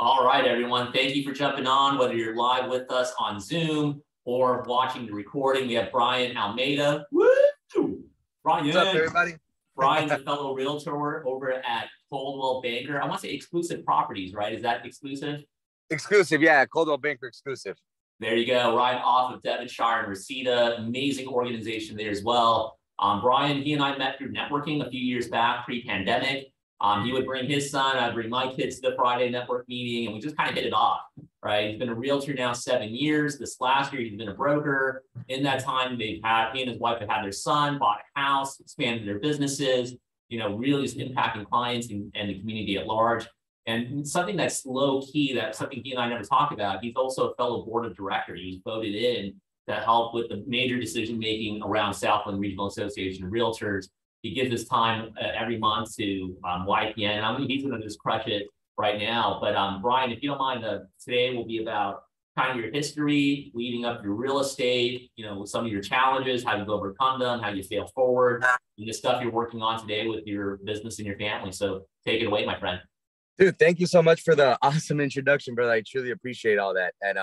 All right, everyone. Thank you for jumping on, whether you're live with us on Zoom or watching the recording. We have Bryan Almeida. Woo! What's up, Bryan. everybody? Bryan's a fellow realtor over at Coldwell Banker. I want to say exclusive properties, right? Is that exclusive? Exclusive, yeah. Coldwell Banker exclusive. There you go. Right off of Devonshire and Reseda. Amazing organization there as well. Bryan, he and I met through networking a few years back, pre-pandemic. He would bring his son, I'd bring my kids to the Friday network meeting, and we just kind of hit it off, right? He's been a realtor now 7 years. This last year, he's been a broker. In that time, he and his wife have had their son, bought a house, expanded their businesses, really just impacting clients and the community at large. And something that's low key, that something he and I never talk about, he's also a fellow board of director. He was voted in to help with the major decision making around Southland Regional Association of Realtors. He gives his time every month to YPN. I mean, he's going to just crush it right now. But Bryan, if you don't mind, today will be about kind of your history leading up your real estate, some of your challenges, how you overcome them, how you fail forward, and the stuff you're working on today with your business and your family. So take it away, my friend. Dude, thank you so much for the awesome introduction, brother. I truly appreciate all that. And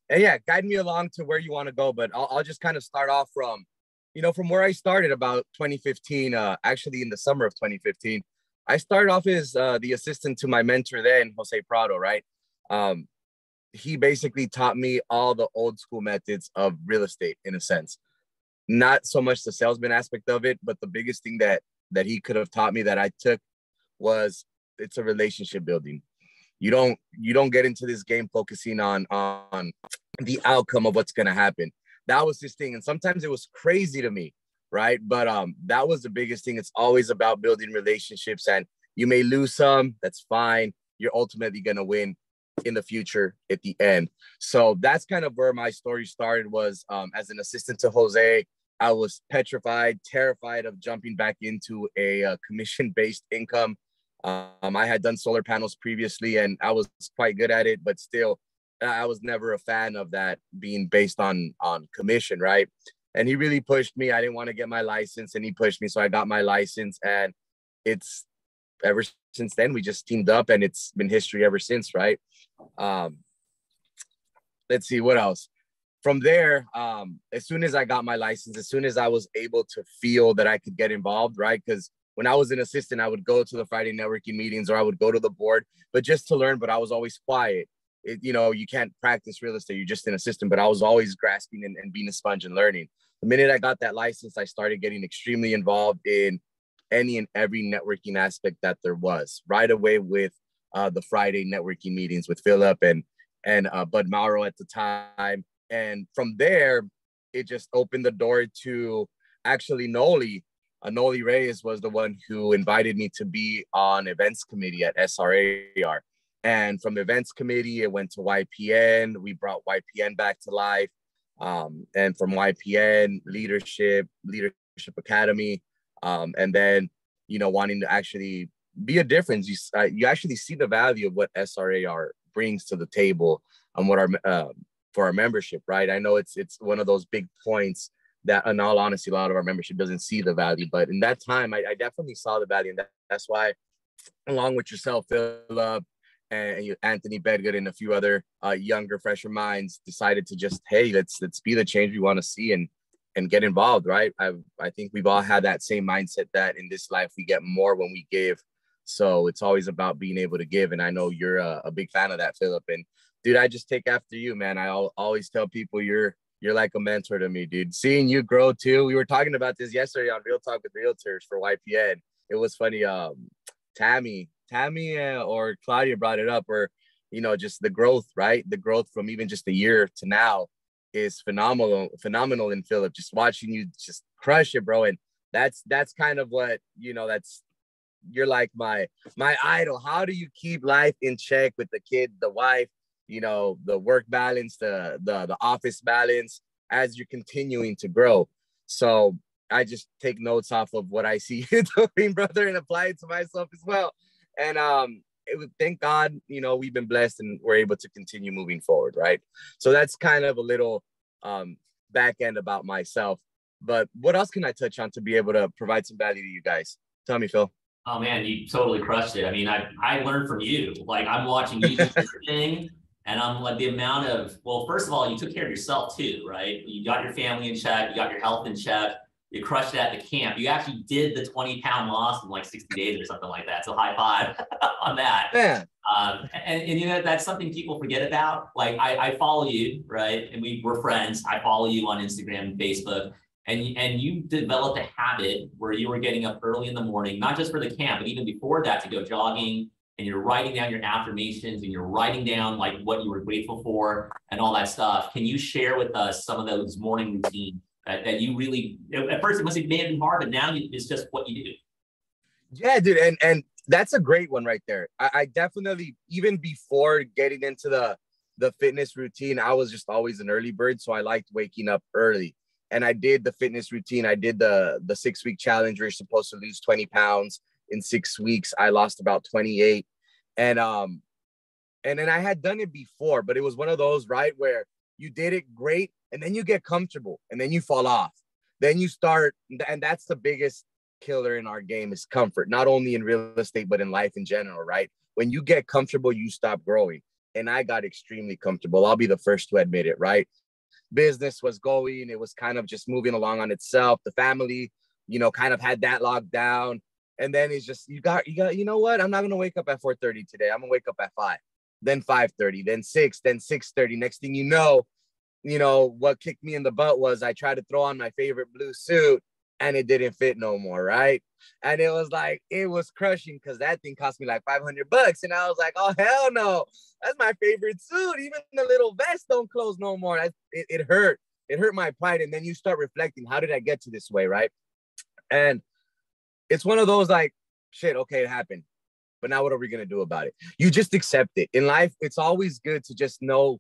yeah, guide me along to where you want to go. But I'll just kind of start off from where I started about 2015, actually in the summer of 2015. I started off as the assistant to my mentor then, Jose Prado, right? He basically taught me all the old school methods of real estate in a sense. Not so much the salesman aspect of it, but the biggest thing that he could have taught me that I took was it's a relationship building. You don't get into this game focusing on the outcome of what's going to happen. That was his thing. And sometimes it was crazy to me, right? But that was the biggest thing. It's always about building relationships, and you may lose some. That's fine. You're ultimately going to win in the future at the end. So that's kind of where my story started, was as an assistant to Jose. I was petrified, terrified of jumping back into a commission-based income. I had done solar panels previously and I was quite good at it, but still I was never a fan of that being based on commission, right? And he really pushed me. I didn't want to get my license and he pushed me. So I got my license, and it's ever since then, we just teamed up and it's been history ever since, right? Let's see what else. From there, as soon as I got my license, as soon as I was able to feel that I could get involved, right? Because when I was an assistant, I would go to the Friday networking meetings or I would go to the board, but just to learn, but I was always quiet. You can't practice real estate. You're just an assistant, but I was always grasping and being a sponge and learning. The minute I got that license, I started getting extremely involved in any and every networking aspect that there was, right away with the Friday networking meetings with Philip and Bud Mauro at the time. And from there, it just opened the door to actually Noli. Noli Reyes was the one who invited me to be on events committee at SRAR. And from events committee, it went to YPN. We brought YPN back to life. And from YPN, Leadership Academy. And then, wanting to actually be a difference. You actually see the value of what SRAR brings to the table and what for our membership, right? I know it's one of those big points that, in all honesty, a lot of our membership doesn't see the value. But in that time, I definitely saw the value. And that's why, along with yourself, Philip, and Anthony Bedgood and a few other younger, fresher minds, decided to just, hey, let's be the change we want to see and get involved, right? I think we've all had that same mindset that in this life we get more when we give. So it's always about being able to give. And I know you're a big fan of that, Philip. And dude, I just take after you, man. I always tell people you're like a mentor to me, dude. Seeing you grow too. We were talking about this yesterday on Real Talk with Realtors for YPN. It was funny. Tammy or Claudia brought it up, or just the growth, right? The growth from even just a year to now is phenomenal in Philip. Just watching you just crush it, bro. And that's kind of what you're like my idol. How do you keep life in check with the kid, the wife, the work balance, the office balance as you're continuing to grow? So I just take notes off of what I see you doing, brother, and apply it to myself as well. And thank God, we've been blessed and we're able to continue moving forward, right? So that's kind of a little back end about myself. But what else can I touch on to be able to provide some value to you guys? Tell me, Phil. Oh man, you totally crushed it. I mean, I learned from you. Like I'm watching you do your thing, and I'm like the amount of, well, first of all, you took care of yourself too, right? You got your family in check, you got your health in check, you crushed it at the camp. You actually did the 20-pound loss in like 60 days or something like that. So high five on that. Yeah. And you know, that's something people forget about. Like I follow you, right? And we're friends. I follow you on Instagram and Facebook. And you developed a habit where you were getting up early in the morning, not just for the camp, but even before that to go jogging, and you're writing down your affirmations and you're writing down like what you were grateful for and all that stuff. Can you share with us some of those morning routines that you really, at first it may have been hard, but now it's just what you do? Yeah, dude. And that's a great one right there. I definitely, even before getting into the fitness routine, I was just always an early bird. So I liked waking up early. And I did the fitness routine. I did the 6-week challenge where you're supposed to lose 20 pounds in 6 weeks. I lost about 28. And then I had done it before, but it was one of those, right, where you did it great and then you get comfortable and then you fall off. Then you start, and that's the biggest killer in our game is comfort, not only in real estate, but in life in general, right? When you get comfortable, you stop growing. And I got extremely comfortable. I'll be the first to admit it, right? Business was going, it was kind of just moving along on itself. The family, kind of had that locked down. And then it's just, you got, you know what? I'm not going to wake up at 4:30 today. I'm going to wake up at 5, then 5:30, then 6, then 6:30. Next thing you know, what kicked me in the butt was I tried to throw on my favorite blue suit and it didn't fit no more, right? And it was like, it was crushing because that thing cost me like $500. And I was like, oh, hell no. That's my favorite suit. Even the little vest don't close no more. It hurt. It hurt my pride. And then you start reflecting, how did I get to this way, right? And it's one of those like, shit, okay, it happened. But now what are we going to do about it? You just accept it. In life, it's always good to just know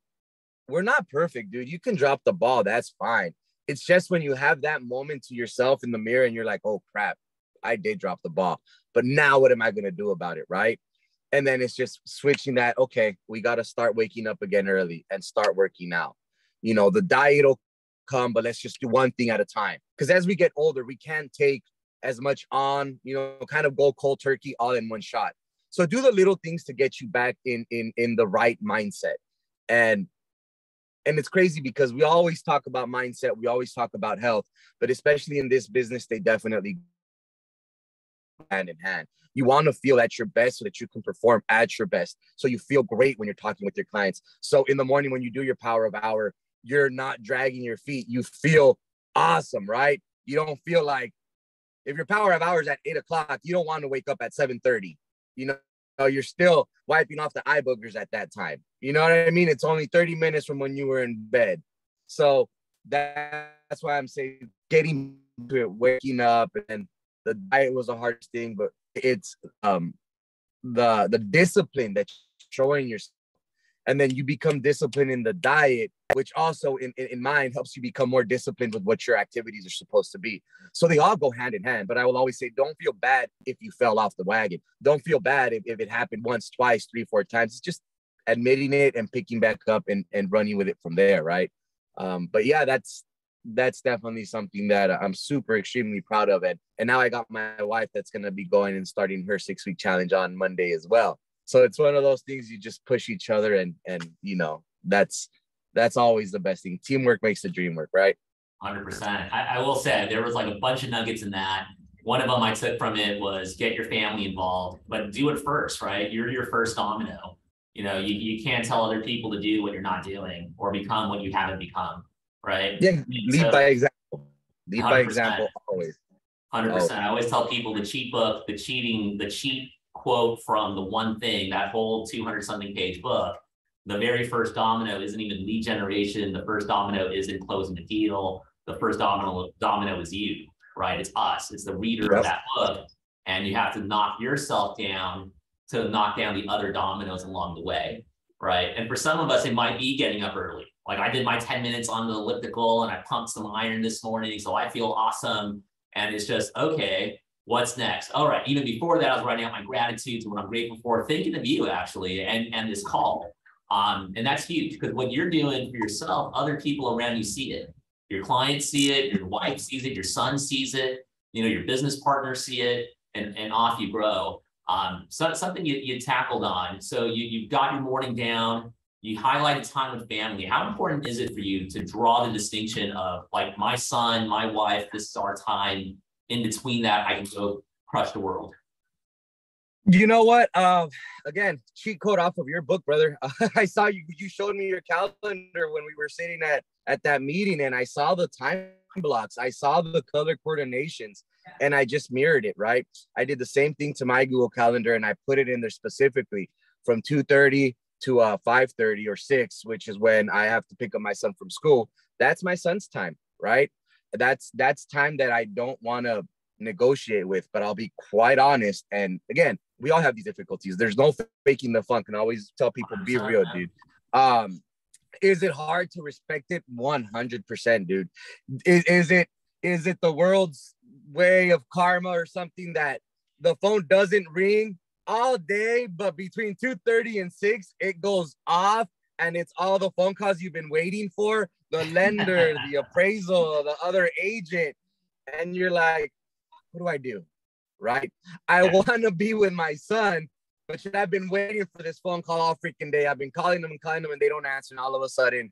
we're not perfect, dude. You can drop the ball. That's fine. It's just when you have that moment to yourself in the mirror and you're like, oh, crap, I did drop the ball. But now what am I going to do about it, right? And then it's just switching that, okay, we got to start waking up again early and start working out. The diet will come, but let's just do one thing at a time. Because as we get older, we can't take as much on, kind of go cold turkey all in one shot. So do the little things to get you back in the right mindset. And it's crazy because we always talk about mindset. We always talk about health, but especially in this business, they definitely hand in hand. You want to feel at your best so that you can perform at your best. So you feel great when you're talking with your clients. So in the morning, when you do your power of hour, you're not dragging your feet. You feel awesome, right? You don't feel like if your power of hour is at 8 o'clock, you don't want to wake up at 7:30. You're still wiping off the eye boogers at that time. You know what I mean? It's only 30 minutes from when you were in bed. So that's why I'm saying getting to it, waking up, and the diet was the hardest thing, but it's the discipline that you're showing yourself. And then you become disciplined in the diet, which also in mind helps you become more disciplined with what your activities are supposed to be. So they all go hand in hand. But I will always say, don't feel bad if you fell off the wagon. Don't feel bad if it happened once, twice, 3, 4 times. It's just admitting it and picking back up and running with it from there, right? But yeah, that's definitely something that I'm super extremely proud of. And now I got my wife that's going to be going and starting her 6-week challenge on Monday as well. So it's one of those things you just push each other and that's always the best thing. Teamwork makes the dream work, right? 100%. I will say there was like a bunch of nuggets in that. One of them I took from it was get your family involved, but do it first, right? You're your first domino. You can't tell other people to do what you're not doing or become what you haven't become, right? Yeah, lead by example. Lead by example always. 100%. I always tell people the cheat book, the cheat quote from The One Thing, that whole 200-something page book, the very first domino isn't even lead generation. The first domino isn't closing the deal. The first domino is you, right? It's us. It's the reader of that book. And you have to knock yourself down to knock down the other dominoes along the way, right? And for some of us, it might be getting up early. Like I did my 10 minutes on the elliptical and I pumped some iron this morning, so I feel awesome. And it's just, okay, what's next? All right, even before that, I was writing out my gratitudes and what I'm grateful for, thinking of you actually, and this call. And that's huge because what you're doing for yourself, other people around you see it. Your clients see it, your wife sees it, your son sees it, your business partners see it. and off you grow. So something you tackled on. So you've got your morning down. You highlighted time with family. How important is it for you to draw the distinction of like my son, my wife, this is our time. In between that, I can go crush the world. You know what? Again, cheat code off of your book, brother. I saw you showed me your calendar when we were sitting at that meeting, and I saw the time blocks. I saw the color coordinations, and I just mirrored it, right? I did the same thing to my Google Calendar, and I put it in there specifically from 2:30 to 5:30 or 6, which is when I have to pick up my son from school. That's my son's time, right? That's time that I don't want to negotiate with, but I'll be quite honest. And again, we all have these difficulties. There's no faking the fun. Can always tell people, be real, dude. Is it hard to respect it? 100%, dude. Is it the world's way of karma or something that the phone doesn't ring all day, but between 2:30 and 6, it goes off, and it's all the phone calls you've been waiting for, the lender, the appraisal, the other agent, and you're like, what do I do? Right? I want to be with my son, but I've been waiting for this phone call all freaking day. I've been calling them, and they don't answer. And all of a sudden,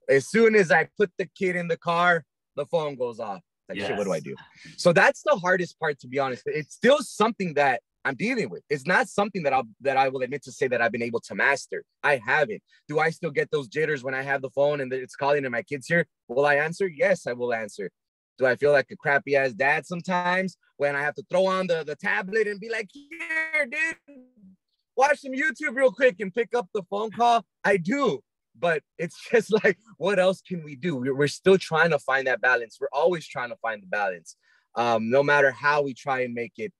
as soon as I put the kid in the car, the phone goes off. Like, shit, what do I do? So that's the hardest part, to be honest. It's still something that I'm dealing with. It's not something that I will admit to say that I've been able to master. I haven't. Do I still get those jitters when I have the phone and it's calling and my kid's here? Will I answer? Yes, I will answer. Do I feel like a crappy ass dad sometimes when I have to throw on the tablet and be like, here, dude, watch some YouTube real quick and pick up the phone call? I do. But it's just like, what else can we do? We're still trying to find that balance. We're always trying to find the balance. No matter how we try and make it,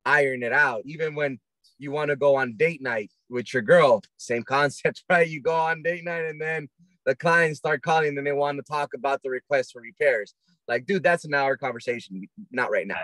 iron it out. Even when you want to go on date night with your girl, same concept, right? You go on date night and then the clients start calling and they want to talk about the request for repairs. Like, dude, that's an hour conversation. Not right now.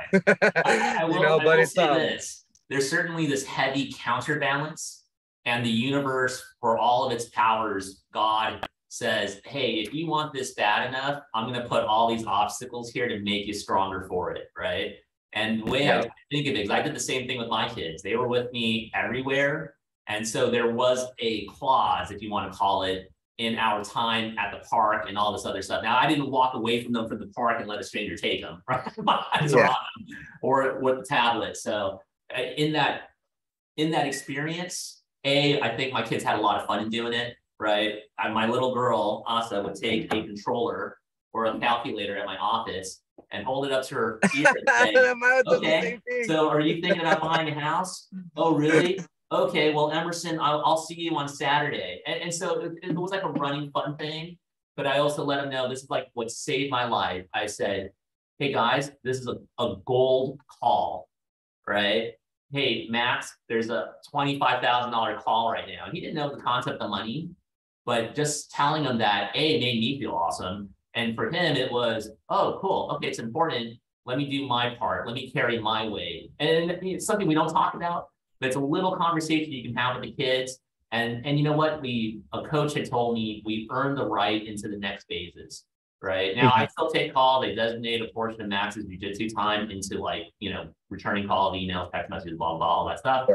I will say this. There's certainly this heavy counterbalance, and the universe, for all of its powers, God says, hey, if you want this bad enough, I'm going to put all these obstacles here to make you stronger for it, right? And the way I think of it is I did the same thing with my kids. They were with me everywhere. And so there was a clause, if you want to call it, in our time at the park and all this other stuff. Now, I didn't walk away from them from the park and let a stranger take them, right? Or with the tablet. So in that experience, I think my kids had a lot of fun in doing it, right? My little girl, Asa, would take a controller or a calculator at my office and hold it up to her ear and say, okay, so are you thinking about buying a house? Oh, really? Okay, well, Emerson, I'll see you on Saturday. And so it was like a running fun thing, but I also let them know this is like what saved my life. I said, hey guys, this is a gold call, right? Hey, Max, there's a $25,000 call right now. And he didn't know the concept of money, but just telling him that, made me feel awesome. And for him, it was, oh, cool. Okay, it's important. Let me do my part. Let me carry my weight. And it's something we don't talk about, but it's a little conversation you can have with the kids. And you know what? A coach had told me we earned the right into the next phases, right? Now, I still take calls. They designate a portion of Max's jiu-jitsu time into returning calls, emails, text messages, blah, blah, all that stuff.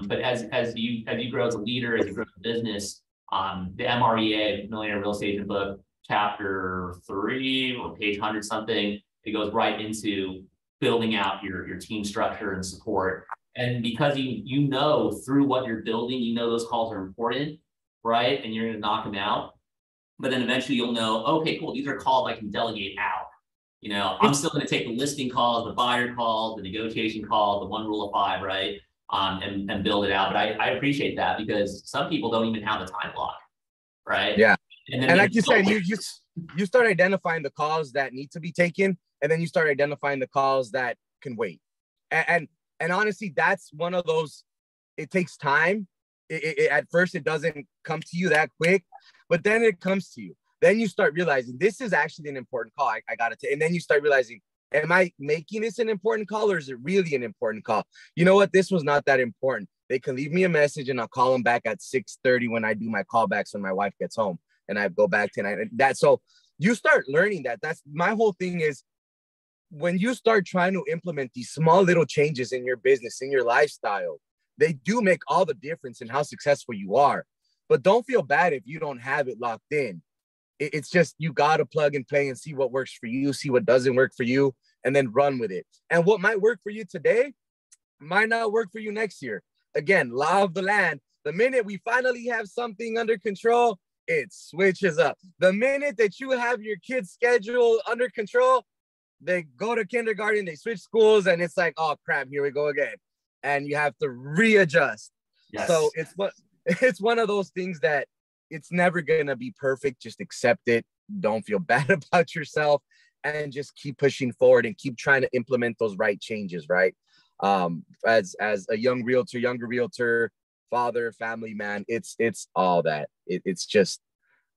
But as you grow as a leader, as you grow the business, the MREA, Millionaire Real Estate Agent book, chapter 3 or page 100 something, it goes right into building out your team structure and support. And because you know through what you're building, those calls are important, right? And you're going to knock them out. But then eventually you'll know, okay, cool, these are calls I can delegate out. I'm still going to take the listing calls, the buyer calls, the negotiation calls, the 1 rule of 5, right? And build it out. But I appreciate that because some people don't even have the time block, right? Yeah. And like you said, you start identifying the calls that need to be taken, and then you start identifying the calls that can wait. And honestly, that's one of those, it takes time. At first, it doesn't come to you that quick, but then it comes to you. Then you start realizing this is actually an important call. I got it. And then you start realizing, am I making this an important call or is it really an important call? You know what? This was not that important. They can leave me a message and I'll call them back at 6:30 when I do my callbacks when my wife gets home and I go back to that. So you start learning that. That's my whole thing is when you start trying to implement these small little changes in your business, in your lifestyle, they do make all the difference in how successful you are. But don't feel bad if you don't have it locked in. It's just, you got to plug and play and see what works for you, see what doesn't work for you, and then run with it. And what might work for you today might not work for you next year. Again, law of the land. The minute we finally have something under control, it switches up. The minute that you have your kids' schedule under control, they go to kindergarten, they switch schools, and it's like, oh crap, here we go again. And you have to readjust. Yes. So it's one of those things that it's never gonna be perfect. Just accept it. Don't feel bad about yourself, and just keep pushing forward and keep trying to implement those right changes, right? As a younger realtor, father, family man, it's all that. It's just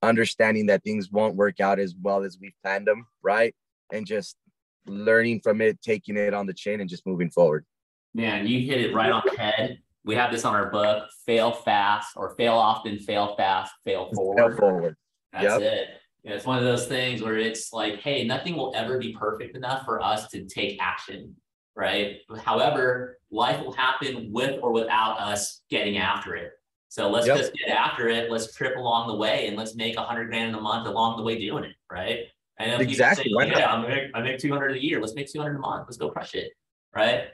understanding that things won't work out as well as we've planned them, right? And just learning from it, taking it on the chin, and just moving forward. Man, you hit it right on the head. We have this on our book: fail fast, or fail often, fail fast, fail forward. Fail forward. That's it. You know, it's one of those things where it's like, hey, nothing will ever be perfect enough for us to take action, right? However, life will happen with or without us getting after it. So let's just get after it. Let's trip along the way, and let's make $100 grand a month along the way doing it, right? And then exactly. People say, yeah, I make 200 a year. Let's make 200 a month. Let's go crush it, right?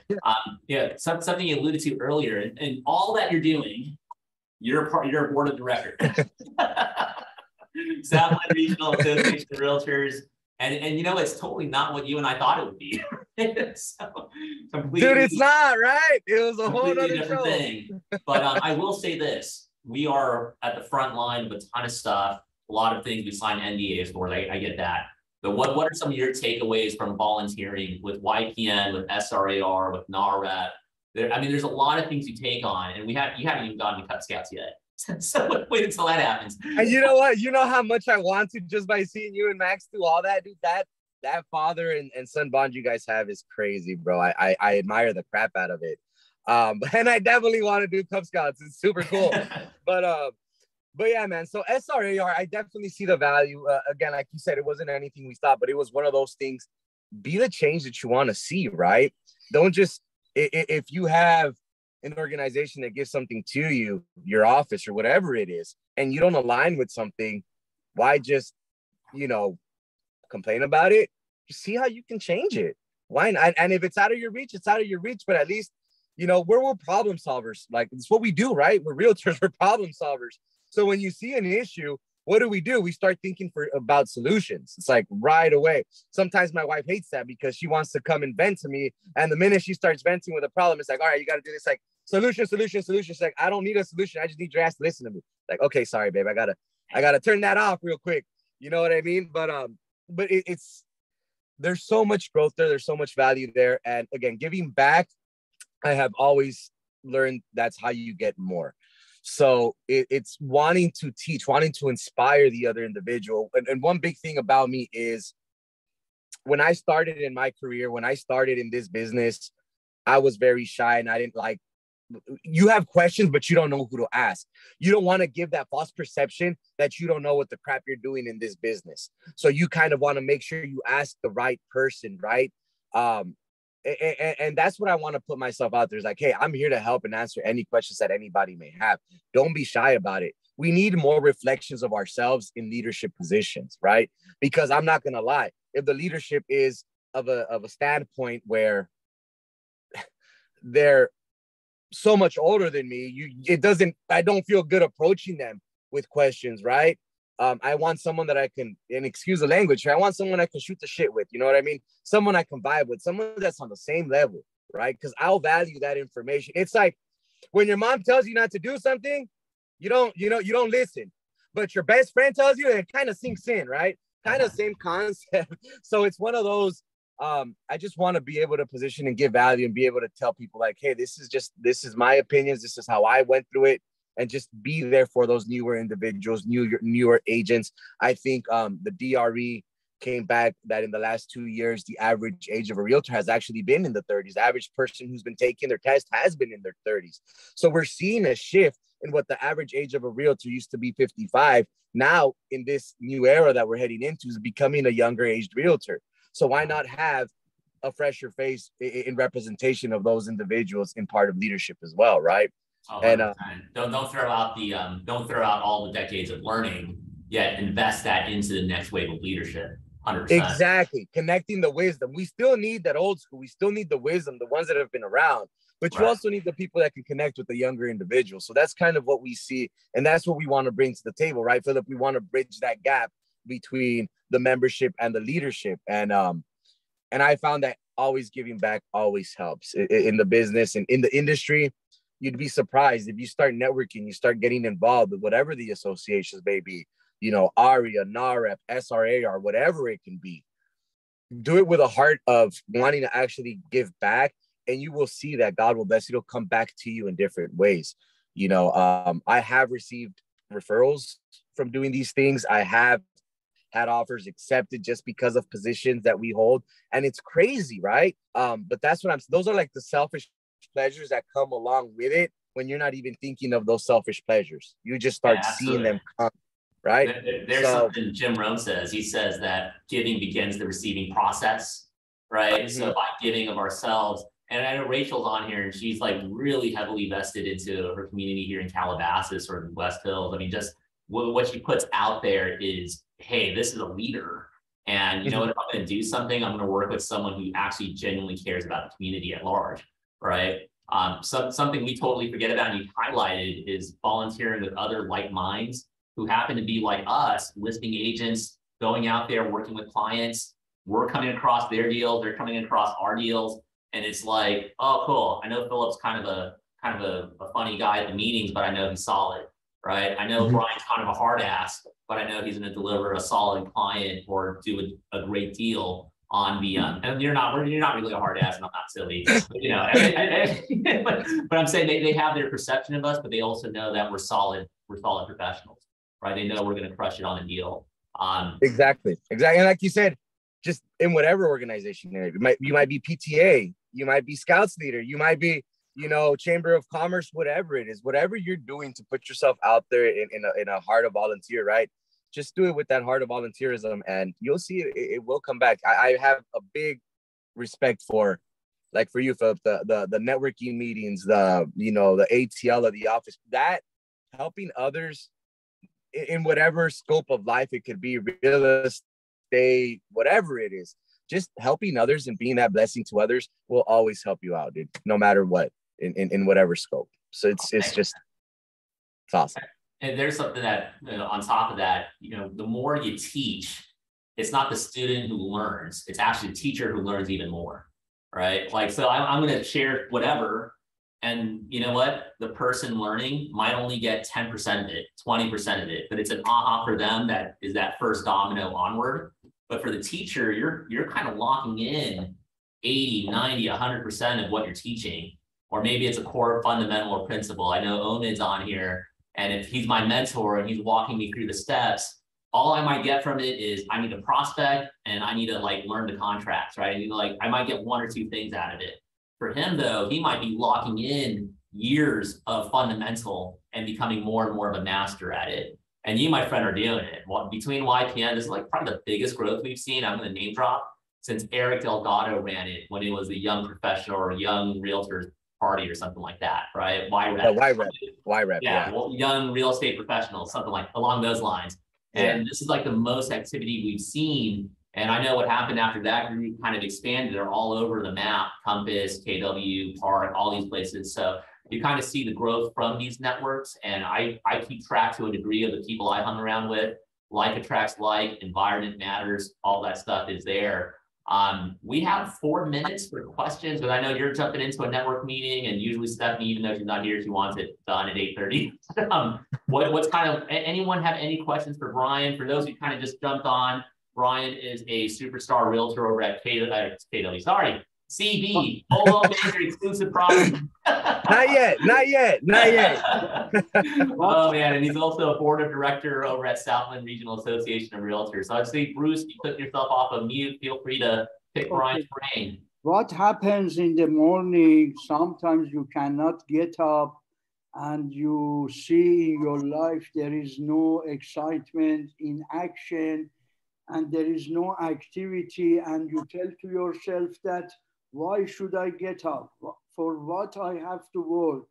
Something you alluded to earlier, and all that you're doing, you're a board of directors. Southland Regional Association of Realtors, and you know, it's totally not what you and I thought it would be. So, dude, it's not, right? It was a whole other different thing. But I will say this: we are at the front line of a ton of stuff. A lot of things we sign NDAs for. I get that. But what are some of your takeaways from volunteering with YPN, with SRAR, with NAREP? There's a lot of things you take on, and you haven't even gotten to Cub Scouts yet. So wait until that happens. And you know what? You know how much I want to, just by seeing you and Max do all that, dude. That father and son bond you guys have is crazy, bro. I admire the crap out of it. And I definitely want to do Cub Scouts. It's super cool. But yeah, man. So SRAR, I definitely see the value. Again, like you said, it wasn't anything we thought, but it was one of those things. Be the change that you want to see, right? Don't just, if you have an organization that gives something to you, your office or whatever it is, and you don't align with something, why just, complain about it? Just see how you can change it. Why not? And if it's out of your reach, it's out of your reach. But at least, we're problem solvers. Like, it's what we do, right? We're realtors, we're problem solvers. So when you see an issue, what do? We start thinking about solutions. It's like right away. Sometimes my wife hates that because she wants to come and vent to me. And the minute she starts venting with a problem, it's like, all right, you got to do this. Like, solution. She's like, I don't need a solution. I just need your ass to listen to me. Like, okay, sorry, babe. I gotta turn that off real quick. You know what I mean? But there's so much growth there. There's so much value there. And again, giving back, I have always learned that's how you get more. So it's wanting to teach, wanting to inspire the other individual. And one big thing about me is when I started in my career, when I started in this business, I was very shy, and I didn't like, you have questions, but you don't know who to ask. You don't want to give that false perception that you don't know what the crap you're doing in this business. So you kind of want to make sure you ask the right person, right? And that's what I want to put myself out there. Is like, hey, I'm here to help and answer any questions that anybody may have. Don't be shy about it. We need more reflections of ourselves in leadership positions, right? Because I'm not going to lie. If the leadership is of a standpoint where they're so much older than me, I don't feel good approaching them with questions, right? I want someone that I can, and excuse the language, I want someone I can shoot the shit with, you know what I mean? Someone I can vibe with, someone that's on the same level, right? Because I'll value that information. It's like when your mom tells you not to do something, you don't listen. But your best friend tells you, it kind of sinks in, right? Kind of same concept. So it's one of those, I just want to be able to position and give value and be able to tell people like, hey, this is my opinions. This is how I went through it. And just be there for those newer individuals, newer agents. I think the DRE came back that in the last 2 years, the average age of a realtor has actually been in the 30s. The average person who's been taking their test has been in their 30s. So we're seeing a shift in what the average age of a realtor used to be 55. Now, in this new era that we're heading into, is becoming a younger aged realtor. So why not have a fresher face in representation of those individuals in part of leadership as well, right? Oh, and 100%. Don't throw out the don't throw out all the decades of learning, yet invest that into the next wave of leadership. 100%. Exactly. Connecting the wisdom. We still need that old school. We still need the wisdom, the ones that have been around, but you also need the people that can connect with the younger individuals. So that's kind of what we see. And that's what we want to bring to the table, right, Philip? We want to bridge that gap between the membership and the leadership. And I found that always giving back always helps in the business and in the industry. You'd be surprised if you start networking, you start getting involved with whatever the associations may be, you know, ARIA, NAREP, SRAR, whatever it can be. Do it with a heart of wanting to actually give back, and you will see that God will bless you. It'll come back to you in different ways. You know, I have received referrals from doing these things. I have had offers accepted just because of positions that we hold. And it's crazy, right? But that's what those are like the selfish pleasures that come along with it when you're not even thinking of those selfish pleasures. You just start seeing them come, right? There's something Jim Rohn says. He says that giving begins the receiving process, right? Mm-hmm. So by giving of ourselves, and I know Rachel's on here and she's like really heavily vested into her community here in Calabasas or in West Hills. I mean, just what she puts out there is, hey, this is a leader. And you know what, if I'm going to do something, I'm going to work with someone who actually genuinely cares about the community at large, right? Something we totally forget about and you highlighted is volunteering with other like minds who happen to be like us, listing agents, going out there, working with clients. We're coming across their deals, they're coming across our deals. And it's like, oh, cool. I know Philip's kind of a funny guy at the meetings, but I know he's solid, right? I know Bryan's kind of a hard ass, but I know he's going to deliver a solid client or do a great deal on the, and you're not really a hard ass, and I'm not silly, but, you know, but I'm saying they have their perception of us, but they also know that we're solid professionals, right? They know we're going to crush it on a deal. Exactly. And like you said, just in whatever organization you might be PTA, you might be Scouts leader, you might be, you know, Chamber of Commerce, whatever it is, whatever you're doing to put yourself out there in a heart of volunteer, right? Just do it with that heart of volunteerism and you'll see it will come back. I have a big respect for, like for you, Philip, the networking meetings, the ATL of the office, that helping others in whatever scope of life it could be, real estate, whatever it is, just helping others and being that blessing to others will always help you out, dude, no matter what, in whatever scope. So it's awesome. And there's something that, you know, on top of that, you know, the more you teach, it's not the student who learns, it's actually the teacher who learns even more, right? Like, so I'm going to share whatever, and you know what? The person learning might only get 10% of it, 20% of it, but it's an aha for them that is that first domino onward. But for the teacher, you're kind of locking in 80, 90, 100% of what you're teaching, or maybe it's a core fundamental or principle. I know Omid's on here, and if he's my mentor and he's walking me through the steps, all I might get from it is I need to prospect and I need to like learn the contracts, right? I might get one or two things out of it. For him though, he might be locking in years of fundamental and becoming more and more of a master at it. And you, my friend, are doing it. Between YPN, this is like probably the biggest growth we've seen. I'm going to name drop since Eric Delgado ran it when it was a young professional or young realtors party or something like that, right? YREP. Yeah. Well, young real estate professionals, something like along those lines. And this is like the most activity we've seen. And I know what happened after that group kind of expanded. They're all over the map, Compass, KW, Park, all these places. So you kind of see the growth from these networks. And I keep track to a degree of the people I hung around with. Like attracts like, environment matters, all that stuff is there. We have 4 minutes for questions, but I know you're jumping into a network meeting, and usually Stephanie, even though she's not here, she wants it done at 8:30. What's kind of, anyone have any questions for Bryan? For those who kind of just jumped on, Bryan is a superstar realtor over at CB, Polo Manager Exclusive Property. Not yet. Oh man, and he's also a board of director over at Southland Regional Association of Realtors. So I'd say, Bruce, you took yourself off of mute. Feel free to pick Bryan's brain. What happens in the morning? Sometimes you cannot get up and you see in your life there is no excitement in action. and there is no activity, and you tell to yourself that, why should I get up? For what I have to work?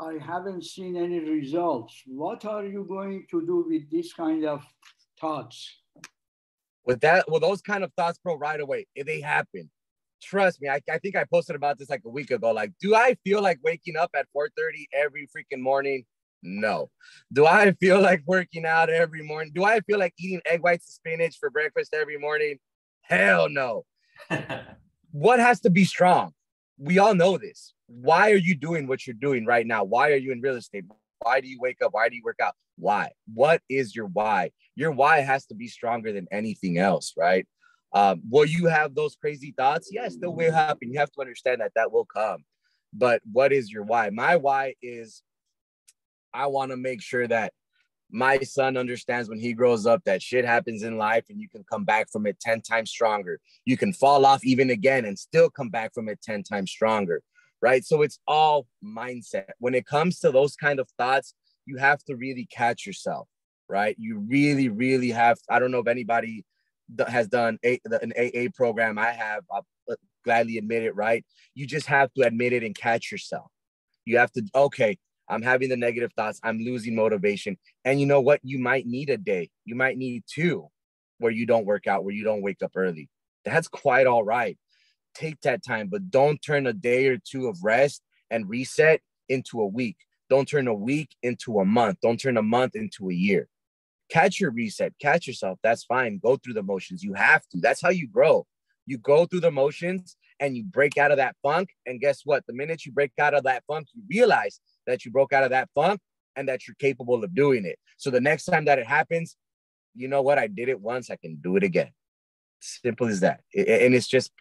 I haven't seen any results. What are you going to do with this kind of thoughts? With those kind of thoughts, bro, right away, if they happen, trust me, I think I posted about this like a week ago. Like, do I feel like waking up at 4:30 every freaking morning? No. Do I feel like working out every morning? Do I feel like eating egg whites and spinach for breakfast every morning? Hell no. What has to be strong? We all know this. Why are you doing what you're doing right now? Why are you in real estate? Why do you wake up? Why do you work out? Why? What is your why? Your why has to be stronger than anything else, right? Will you have those crazy thoughts? Yes, that will happen. You have to understand that that will come. But what is your why? My why is I want to make sure that my son understands when he grows up that shit happens in life and you can come back from it 10 times stronger. You can fall off even again and still come back from it 10 times stronger, right? So it's all mindset. When it comes to those kind of thoughts, you have to really catch yourself, right? You really, really have. I don't know if anybody has done an AA program. I have. I'll gladly admit it, right? You just have to admit it and catch yourself. You have to, okay, I'm having the negative thoughts. I'm losing motivation. And you know what? You might need a day. You might need two where you don't work out, where you don't wake up early. That's quite all right. Take that time, but don't turn a day or two of rest and reset into a week. Don't turn a week into a month. Don't turn a month into a year. Catch your reset. Catch yourself. That's fine. Go through the motions. You have to. That's how you grow. You go through the motions and you break out of that funk. And guess what? The minute you break out of that funk, you realize that you broke out of that funk and that you're capable of doing it. So the next time that it happens, you know what? I did it once. I can do it again. Simple as that. And it's just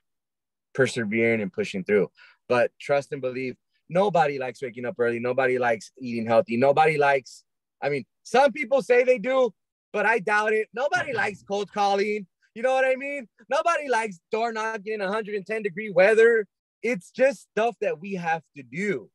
persevering and pushing through. But trust and believe, nobody likes waking up early. Nobody likes eating healthy. Nobody likes, I mean, some people say they do, but I doubt it. Nobody likes cold calling. You know what I mean? Nobody likes door knocking in 110-degree weather. It's just stuff that we have to do.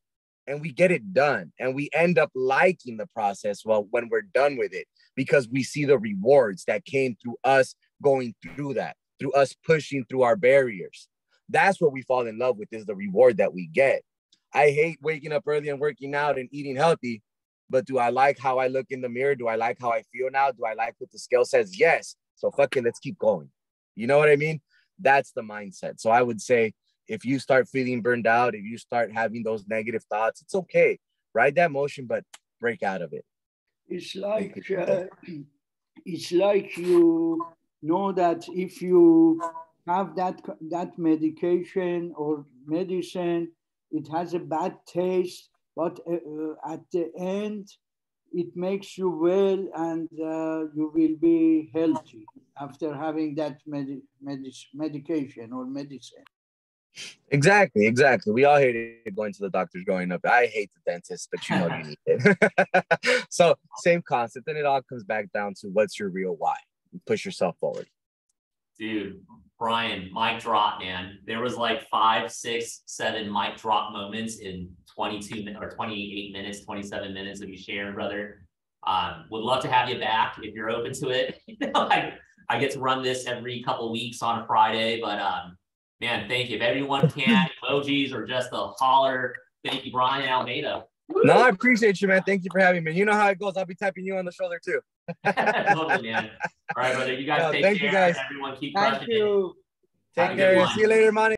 And we get it done. And we end up liking the process when we're done with it, because we see the rewards that came through us going through that, through us pushing through our barriers. That's what we fall in love with, is the reward that we get. I hate waking up early and working out and eating healthy, but do I like how I look in the mirror? Do I like how I feel now? Do I like what the scale says? Yes. So fuck it, let's keep going. You know what I mean? That's the mindset. So I would say, if you start feeling burned out, if you start having those negative thoughts, it's okay. Ride that motion, but break out of it. It's like you know that if you have that medication or medicine, it has a bad taste, but at the end, it makes you well, and you will be healthy after having that medication or medicine. Exactly. We all hated going to the doctors growing up. I hate the dentist, but you know you need it. So same concept. And it all comes back down to, what's your real why? Push yourself forward. Dude, Bryan, mic drop, man. There was like 5, 6, 7 mic drop moments in 22 or 28 minutes, 27 minutes of you sharing, brother. Would love to have you back if you're open to it. I get to run this every couple of weeks on a Friday, but man, thank you. If everyone can, emojis or just a holler. Thank you, Bryan Almeida. No, I appreciate you, man. Thank you for having me. You know how it goes. I'll be tapping you on the shoulder too. Totally, man. All right, brother. You guys take care. You guys. Everyone keep crushing it. Thank you. Take care. See you later, Monty.